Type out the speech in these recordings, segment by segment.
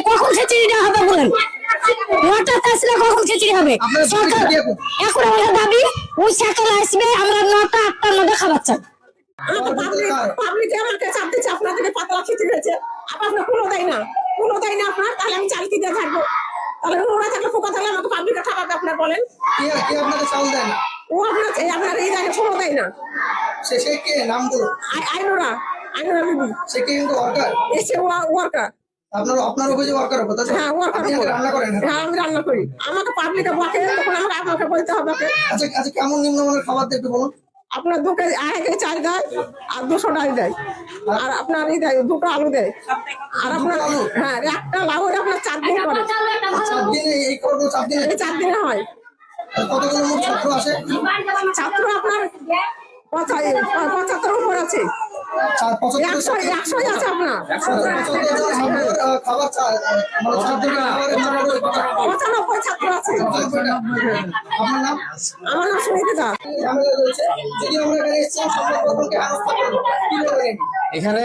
কখন খিচুড়িটা হবে বলেন? 9টাতে আসলে কখন খিচুড়ি হবে? এখন আমাদের দাবি ওই সকালে আসবে, আমরা 9টা 8টার মধ্যে খাবার চাই। পাবলিক আমাকে চাপ দিচ্ছে আপনার থেকে পাতলা খিচুড়ি হয়েছে, আপনার কোনো দেয় না আপনার, তাহলে আমি চাল কি দিয়ে থাকবো? তাহলে ওরা থাকলে ফোকা থাকলে আমাকে পাবলিকে ঠাকাবে আপনার বলেন? আপনাকে চাল দেয় না? ও আপনার এই দেয় কোনো দেয় না। সে কে নাম বলো? আইনোরা বিবি। সে কি কিন্তু ওয়ার্কার? এসে ওয়ার্কার। আপনার অভিযোগ ওয়ার্কার উপর? হ্যাঁ ওয়ার্কার রান্না করেন? হ্যাঁ আমি রান্না করি। আমাকে পাবলিকে বকে তখন আমাকে বলতে হবে। আচ্ছা কেমন নিম্নমানের খাবার দেয় একটু বলুন? আপনার 2 কেজি 2.5 কেজি চাল দেয় আর 200 ডাল দেয়, আর আপনার এই দেয় 2টো আলু দেয়, আর আপনার হ্যাঁ একটা লাউ আপনার 4 দিন করে। 4 দিনে এই করবো? 4 দিনে? 4 দিনে হয়। কতগুলো মোট ছাত্র আসে? ছাত্র আপনার 75 উপর আছে। 100 আছে আপনার। 95 ছাত্র আছে। আমার নাম সুনীতি দাস। এখানে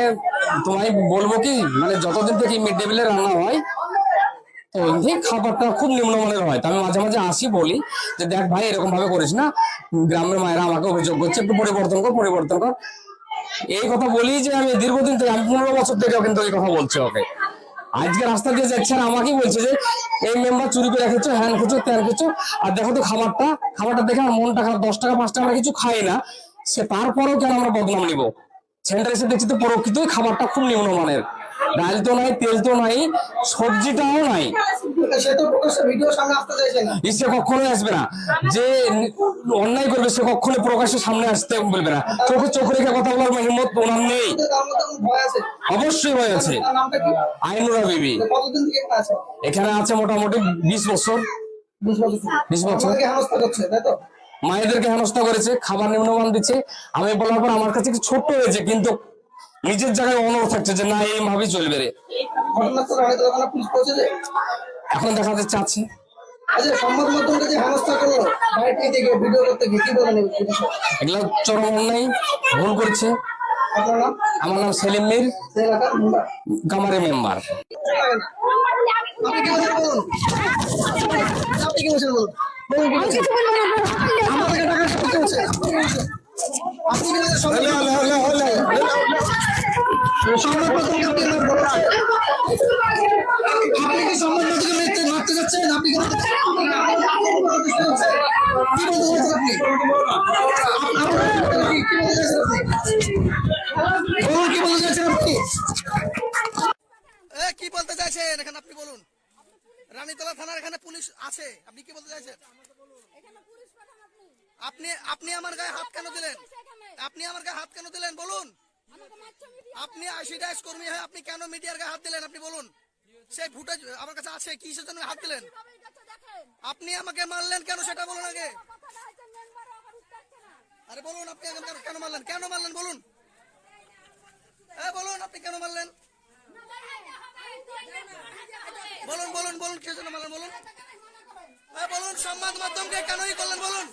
তোমায় বলবো কি, মানে যতদিন থেকে মিড ডে মিলের রান্না হয় তো এই খাবারটা খুব নিম্নমানের হয়। তো আমি মাঝে মাঝে আসি, বলি যে দেখ ভাই এরকম ভাবে করিস না, গ্রামের মায়েরা আমাকে অভিযোগ করছে, একটু পরিবর্তন কর। এই কথা বলি যে আমি দীর্ঘদিন থেকে, আমি 15 বছর থেকেও কিন্তু এই কথা বলছি ওকে। আজকে রাস্তা দিয়ে যাচ্ছে আর আমাকেই বলছে যে এই মেম্বার চুরি করে রেখেছো, হ্যান খেছো ত্যান খেছো, আর দেখো তো খাবারটা দেখে আমার মনটা খারাপ। 10 টাকা 5 টাকা আমরা কিছু খাই না, সে তারপরেও কেন আমরা বদনাম নিব? সেন্টার এসে দেখছি তো প্রকৃতই খাবারটা খুব নিম্নমানের, ডাল তো নাই, তেল তো নাই, সবজিটাও নাই। সে কখনোই আসবে না, যে অন্যায় করবে সে কখনোই প্রকাশ্যে সামনে আসতে বলবে না। চোখ রেখে কথা বলার হিম্মত ওনার নেই। অবশ্যই ভয় আছে। আইনুরা বিবি এখানে আছে মোটামুটি 20 বছর। 20 বছর মায়েদেরকে হেনস্থা করেছে, খাবার নিম্নমান দিচ্ছে। আমি বলার পর আমার কাছে ছোট্ট হয়েছে, কিন্তু নিজের জায়গায় অনুরোধ থাকছে যে না এইভাবেই চলবে রে। এখন দেখা যাচ্ছে আছে। এগুলো চরম অন্যায়, ভুল করছে। আমার নাম সেলিম মির, কামারে মেম্বার। মারতে যাচ্ছেন আপনি? কি বলতে চাইছেন এখানে আপনি বলুন? রানীতলা থানার এখানে পুলিশ আছে, আপনি কি বলতে চাইছেন? আপনি আমার গায়ে হাত কেন দিলেন? বলুন। আপনি আইসিডিএস কর্মী হয়ে আপনি কেন মিডিয়ার গায়ে হাত দিলেন? আপনি বলুন। সেই ফুটেজ আমার কাছে আছে, কিসের জন্য হাত দিলেন? আপনি আমাকে মারলেন কেন সেটা বলুন আগে। আরে বলুন আপনি কেন মারলেন বলুন। বলুন আপনি কেন মারলেন? বলুন কিসের জন্য মারলেন বলুন। বলুন সংবাদ মাধ্যমকে কেনই করলেন বলুন।